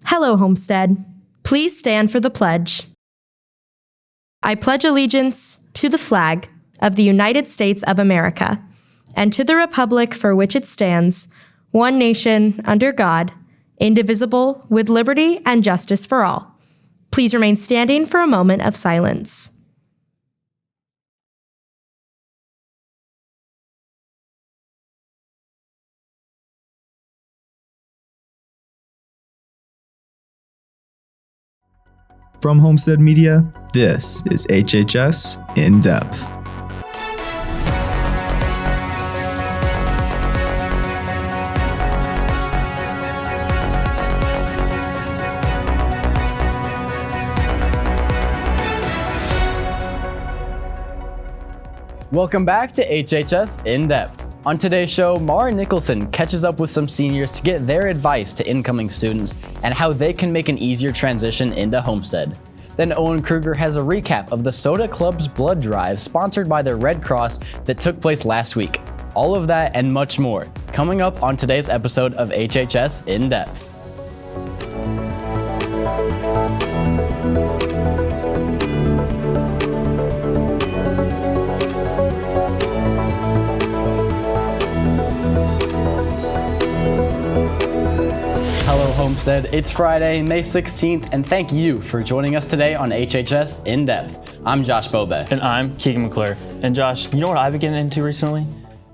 Hello, Homestead. Please stand for the pledge. I pledge allegiance to the flag of the United States of America and to the republic for which it stands, one nation, under God, indivisible, with liberty and justice for all. Please remain standing for a moment of silence. From Homestead Media, this is HHS In-Depth. Welcome back to HHS In-Depth. On today's show, Mara Nicholson catches up with some seniors to get their advice to incoming students and how they can make an easier transition into Homestead. Then Owen Kruger has a recap of the Soda Club's blood drive sponsored by the Red Cross that took place last week. All of that and much more coming up on today's episode of HHS In-Depth. Homestead. It's Friday, May 16th, and thank you for joining us today on HHS In-Depth. I'm Josh Bobek. And I'm Keegan McClure. And Josh, you know what I've been getting into recently?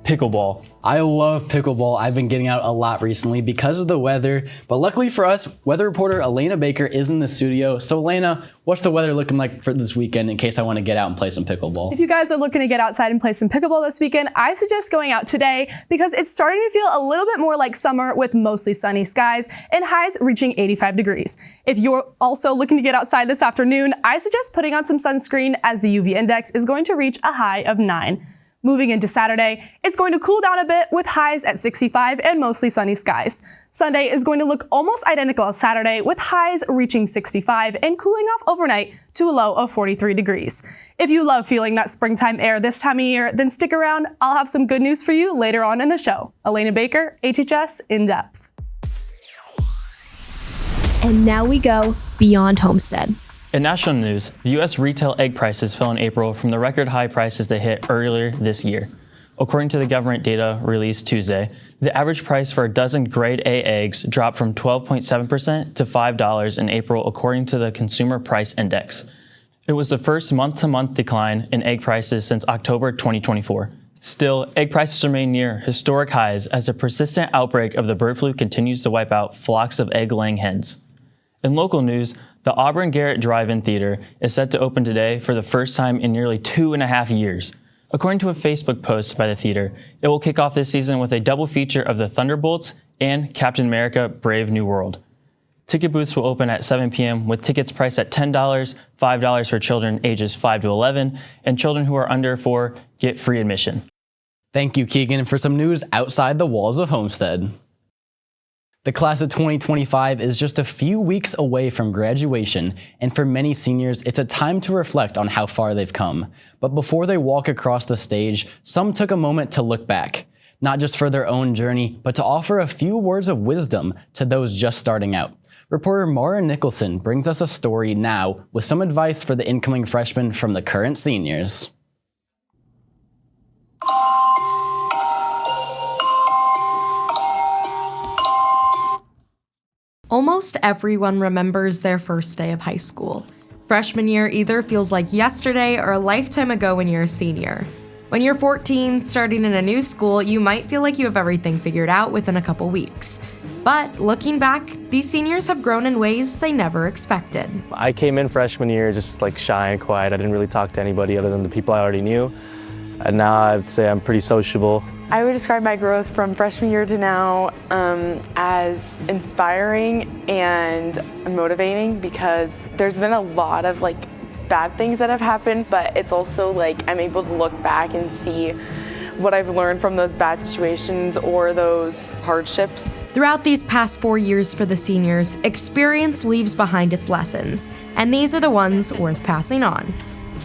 Pickleball. I love pickleball. I've been getting out a lot recently because of the weather, but luckily for us, weather reporter Elena Baker is in the studio. So Elena, what's the weather looking like for this weekend in case I want to get out and play some pickleball? If you guys are looking to get outside and play some pickleball this weekend, I suggest going out today because it's starting to feel a little bit more like summer with mostly sunny skies and highs reaching 85 degrees. If you're also looking to get outside this afternoon, I suggest putting on some sunscreen as the UV index is going to reach a high of 9. Moving into Saturday, it's going to cool down a bit with highs at 65 and mostly sunny skies. Sunday is going to look almost identical as Saturday with highs reaching 65 and cooling off overnight to a low of 43 degrees. If you love feeling that springtime air this time of year, then stick around. I'll have some good news for you later on in the show. Elena Baker, HHS In-Depth. And now we go beyond Homestead. In national news, U.S. retail egg prices fell in April from the record high prices they hit earlier this year. According to the government data released Tuesday, the average price for a dozen grade A eggs dropped from 12.7% to $5 in April, according to the Consumer Price Index. It was the first month-to-month decline in egg prices since October 2024. Still, egg prices remain near historic highs as a persistent outbreak of the bird flu continues to wipe out flocks of egg-laying hens. In local news, the Auburn Garrett Drive-In Theater is set to open today for the first time in nearly 2.5 years. According to a Facebook post by the theater, it will kick off this season with a double feature of the Thunderbolts and Captain America: Brave New World. Ticket booths will open at 7 p.m. with tickets priced at $10, $5 for children ages 5 to 11, and children who are under 4 get free admission. Thank you, Keegan, for some news outside the walls of Homestead. The class of 2025 is just a few weeks away from graduation, and for many seniors, it's a time to reflect on how far they've come. But before they walk across the stage, some took a moment to look back, not just for their own journey, but to offer a few words of wisdom to those just starting out. Reporter Mara Nicholson brings us a story now with some advice for the incoming freshmen from the current seniors. Almost everyone remembers their first day of high school. Freshman year either feels like yesterday or a lifetime ago when you're a senior. When you're 14, starting in a new school, you might feel like you have everything figured out within a couple weeks. But looking back, these seniors have grown in ways they never expected. I came in freshman year just like shy and quiet. I didn't really talk to anybody other than the people I already knew. And now I'd say I'm pretty sociable. I would describe my growth from freshman year to now as inspiring and motivating because there's been a lot of bad things that have happened, but it's also I'm able to look back and see what I've learned from those bad situations or those hardships. Throughout these past 4 years for the seniors, experience leaves behind its lessons, and these are the ones worth passing on.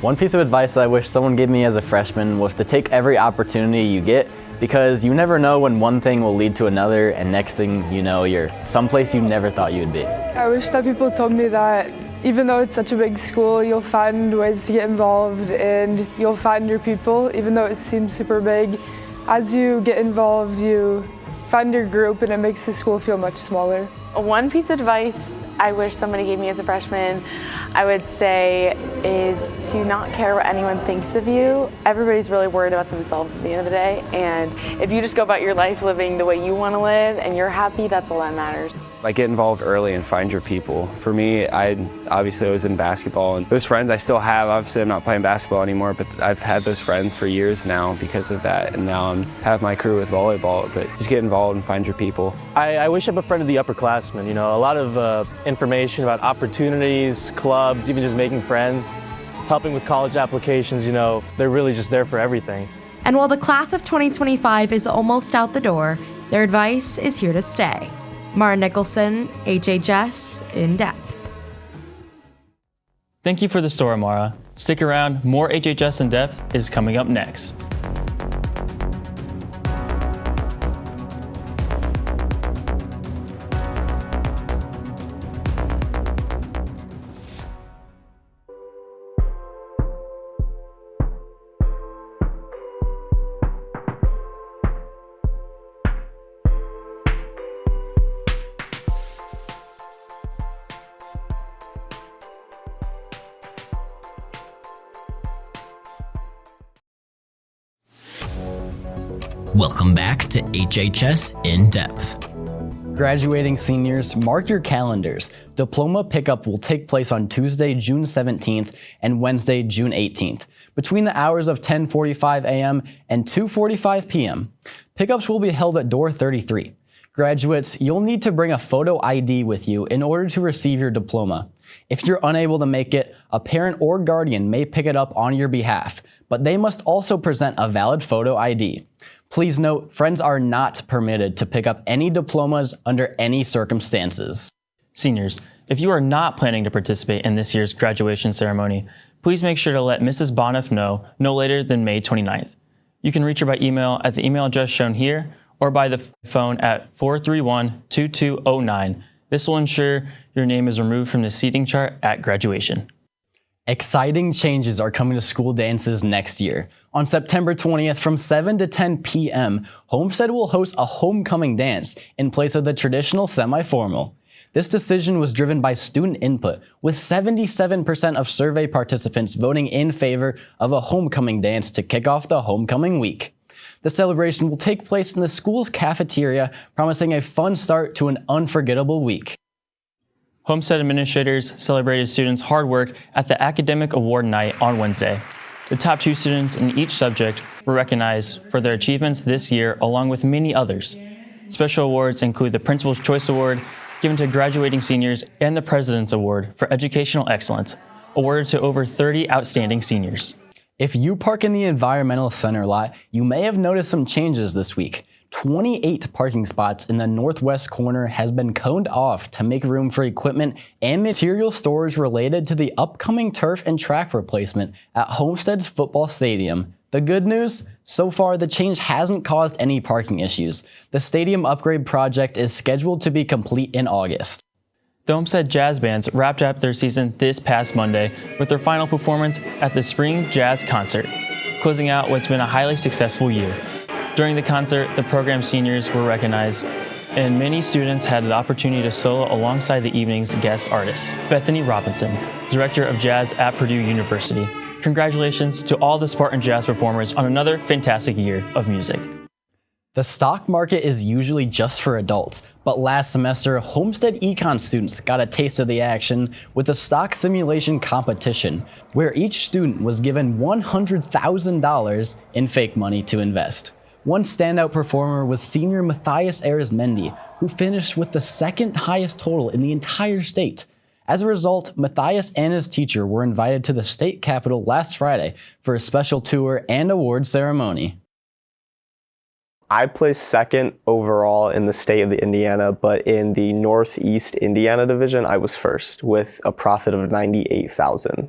One piece of advice I wish someone gave me as a freshman was to take every opportunity you get because you never know when one thing will lead to another, and next thing you know, you're someplace you never thought you'd be. I wish that people told me that even though it's such a big school, you'll find ways to get involved and you'll find your people, even though it seems super big. As you get involved, you find your group and it makes the school feel much smaller. One piece of advice I wish somebody gave me as a freshman, I would say, is to not care what anyone thinks of you. Everybody's really worried about themselves at the end of the day, and if you just go about your life living the way you want to live and you're happy, that's all that matters. Like, get involved early and find your people. For me, I was in basketball, and those friends I still have. Obviously, I'm not playing basketball anymore, but I've had those friends for years now because of that, and now I have my crew with volleyball. But just get involved and find your people. I wish I befriended the upperclassmen. You know, a lot of information about opportunities, clubs, even just making friends, helping with college applications. You know, they're really just there for everything. And while the class of 2025 is almost out the door, their advice is here to stay. Mara Nicholson, HHS In-Depth. Thank you for the story, Mara. Stick around, more HHS In-Depth is coming up next. Welcome back to HHS In-Depth. Graduating seniors, mark your calendars. Diploma pickup will take place on Tuesday, June 17th and Wednesday, June 18th, between the hours of 10:45 a.m. and 2:45 p.m. Pickups will be held at door 33. Graduates, you'll need to bring a photo ID with you in order to receive your diploma. If you're unable to make it, a parent or guardian may pick it up on your behalf, but they must also present a valid photo ID. Please note, friends are not permitted to pick up any diplomas under any circumstances. Seniors, if you are not planning to participate in this year's graduation ceremony, please make sure to let Mrs. Boniff know no later than May 29th. You can reach her by email at the email address shown here or by the phone at 431-2209. This will ensure your name is removed from the seating chart at graduation. Exciting changes are coming to school dances next year. On September 20th from 7 to 10 p.m., Homestead will host a homecoming dance in place of the traditional semi-formal. This decision was driven by student input, with 77% of survey participants voting in favor of a homecoming dance to kick off the homecoming week. The celebration will take place in the school's cafeteria, promising a fun start to an unforgettable week. Homestead administrators celebrated students' hard work at the Academic Award Night on Wednesday. The top 2 students in each subject were recognized for their achievements this year, along with many others. Special awards include the Principal's Choice Award, given to graduating seniors, and the President's Award for Educational Excellence, awarded to over 30 outstanding seniors. If you park in the Environmental Center lot, you may have noticed some changes this week. 28 parking spots in the northwest corner has been coned off to make room for equipment and material storage related to the upcoming turf and track replacement at Homestead's football stadium. The good news? So far, the change hasn't caused any parking issues. The stadium upgrade project is scheduled to be complete in August. The Homestead Jazz Bands wrapped up their season this past Monday with their final performance at the Spring Jazz Concert, closing out what's been a highly successful year. During the concert, the program seniors were recognized, and many students had the opportunity to solo alongside the evening's guest artist, Bethany Robinson, Director of Jazz at Purdue University. Congratulations to all the Spartan Jazz performers on another fantastic year of music. The stock market is usually just for adults, but last semester, Homestead Econ students got a taste of the action with the stock simulation competition, where each student was given $100,000 in fake money to invest. One standout performer was senior Matthias Arizmendi, who finished with the second highest total in the entire state. As a result, Matthias and his teacher were invited to the state capitol last Friday for a special tour and award ceremony. I placed second overall in the state of Indiana, but in the Northeast Indiana division, I was first with a profit of $98,000.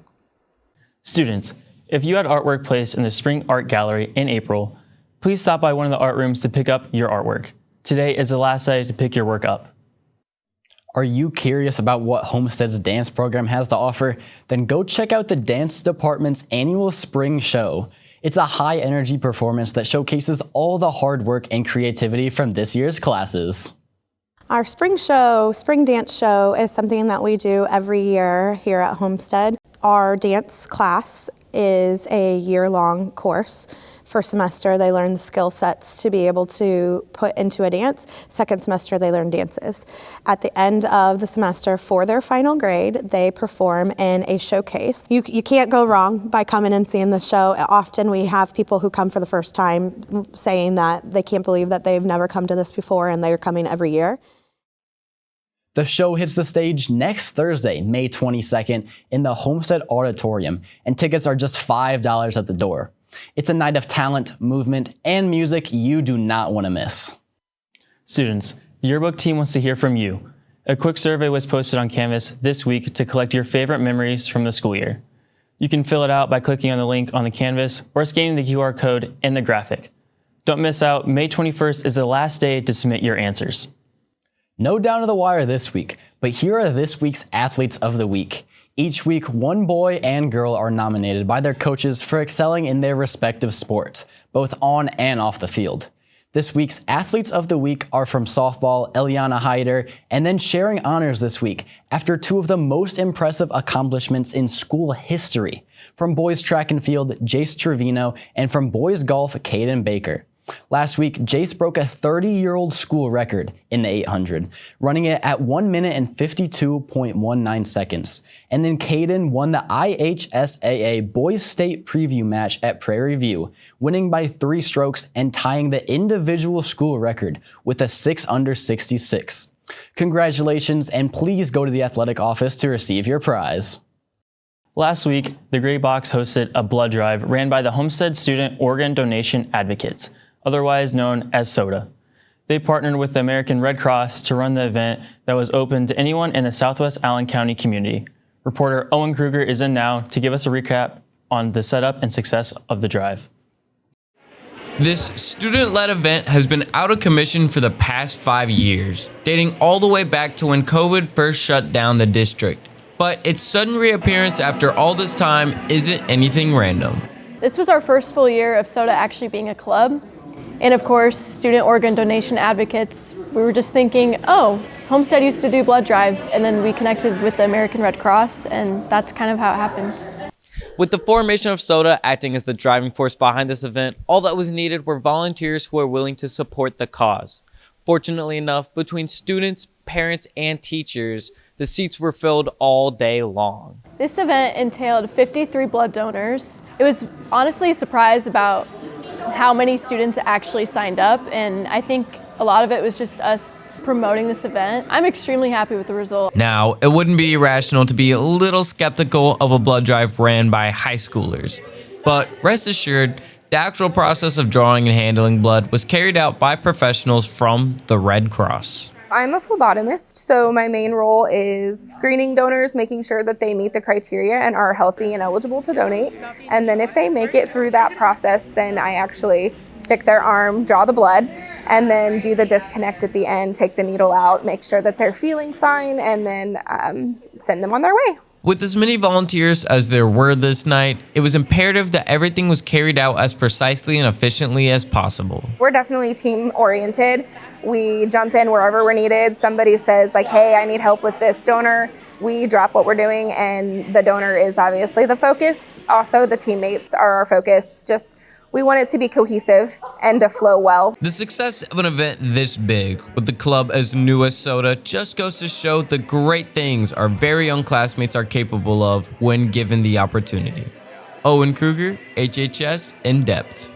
Students, if you had artwork placed in the Spring Art Gallery in April, please stop by one of the art rooms to pick up your artwork. Today is the last day to pick your work up. Are you curious about what Homestead's dance program has to offer? Then go check out the dance department's annual spring show. It's a high-energy performance that showcases all the hard work and creativity from this year's classes. Our spring dance show is something that we do every year here at Homestead. Our dance class is a year-long course. First semester, they learn the skill sets to be able to put into a dance. Second semester, they learn dances. At the end of the semester, for their final grade, they perform in a showcase. You can't go wrong by coming and seeing the show. Often we have people who come for the first time saying that they can't believe that they've never come to this before and they're coming every year. The show hits the stage next Thursday, May 22nd, in the Homestead Auditorium, and tickets are just $5 at the door. It's a night of talent, movement, and music you do not want to miss. Students, the yearbook team wants to hear from you. A quick survey was posted on Canvas this week to collect your favorite memories from the school year. You can fill it out by clicking on the link on the Canvas or scanning the QR code in the graphic. Don't miss out, May 21st is the last day to submit your answers. No down to the wire this week, but here are this week's Athletes of the Week. Each week, one boy and girl are nominated by their coaches for excelling in their respective sports, both on and off the field. This week's Athletes of the Week are from softball, Eliana Hyder, and then sharing honors this week after two of the most impressive accomplishments in school history. From boys track and field, Jace Trevino, and from boys golf, Caden Baker. Last week, Jace broke a 30-year-old school record in the 800, running it at 1 minute and 52.19 seconds. And then Caden won the IHSAA Boys State Preview match at Prairie View, winning by 3 strokes and tying the individual school record with a 6 under 66. Congratulations, and please go to the athletic office to receive your prize. Last week, the Gray Box hosted a blood drive ran by the Homestead Student Organ Donation Advocates, otherwise known as SODA. They partnered with the American Red Cross to run the event that was open to anyone in the Southwest Allen County community. Reporter Owen Kruger is in now to give us a recap on the setup and success of the drive. This student-led event has been out of commission for the past 5 years, dating all the way back to when COVID first shut down the district. But its sudden reappearance after all this time isn't anything random. This was our first full year of SODA actually being a club. And of course, Student Organ Donation Advocates, we were just thinking, oh, Homestead used to do blood drives. And then we connected with the American Red Cross, and that's kind of how it happened. With the formation of SODA acting as the driving force behind this event, all that was needed were volunteers who were willing to support the cause. Fortunately enough, between students, parents, and teachers, the seats were filled all day long. This event entailed 53 blood donors. It was honestly a surprise about how many students actually signed up, and I think a lot of it was just us promoting this event. I'm extremely happy with the result. Now, it wouldn't be irrational to be a little skeptical of a blood drive ran by high schoolers. But rest assured, the actual process of drawing and handling blood was carried out by professionals from the Red Cross. I'm a phlebotomist, so my main role is screening donors, making sure that they meet the criteria and are healthy and eligible to donate. And then if they make it through that process, then I actually stick their arm, draw the blood, and then do the disconnect at the end, take the needle out, make sure that they're feeling fine, and then send them on their way. With as many volunteers as there were this night, it was imperative that everything was carried out as precisely and efficiently as possible. We're definitely team-oriented. We jump in wherever we're needed. Somebody says, like, hey, I need help with this donor. We drop what we're doing, and the donor is obviously the focus. Also, the teammates are our focus. Just we want it to be cohesive and to flow well. The success of an event this big, with the club as new as SODA, just goes to show the great things our very young classmates are capable of when given the opportunity. Owen Kruger, HHS In-Depth.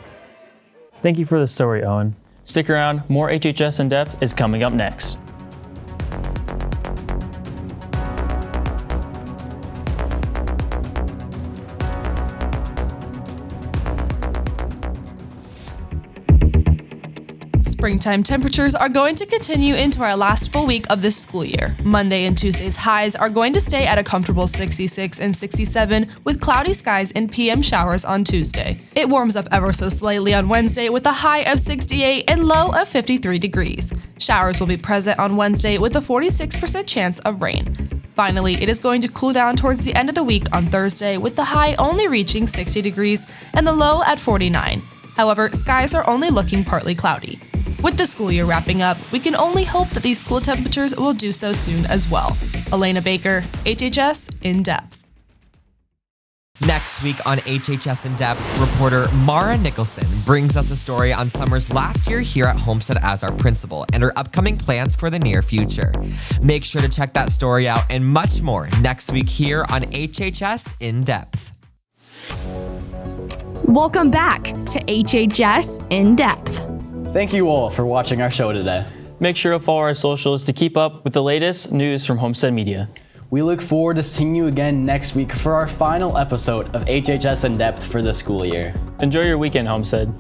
Thank you for the story, Owen. Stick around, more HHS In-Depth is coming up next. springtime temperatures are going to continue into our last full week of this school year. Monday and Tuesday's highs are going to stay at a comfortable 66 and 67 with cloudy skies and PM showers on Tuesday. It warms up ever so slightly on Wednesday with a high of 68 and low of 53 degrees. Showers will be present on Wednesday with a 46% chance of rain. Finally, it is going to cool down towards the end of the week on Thursday with the high only reaching 60 degrees and the low at 49. However, skies are only looking partly cloudy. With the school year wrapping up, we can only hope that these cool temperatures will do so soon as well. Elena Baker, HHS In-Depth. Next week on HHS In-Depth, reporter Mara Nicholson brings us a story on Summer's last year here at Homestead as our principal and her upcoming plans for the near future. Make sure to check that story out and much more next week here on HHS In-Depth. Welcome back to HHS In-Depth. Thank you all for watching our show today. Make sure to follow our socials to keep up with the latest news from Homestead Media. We look forward to seeing you again next week for our final episode of HHS In-Depth for the school year. Enjoy your weekend, Homestead.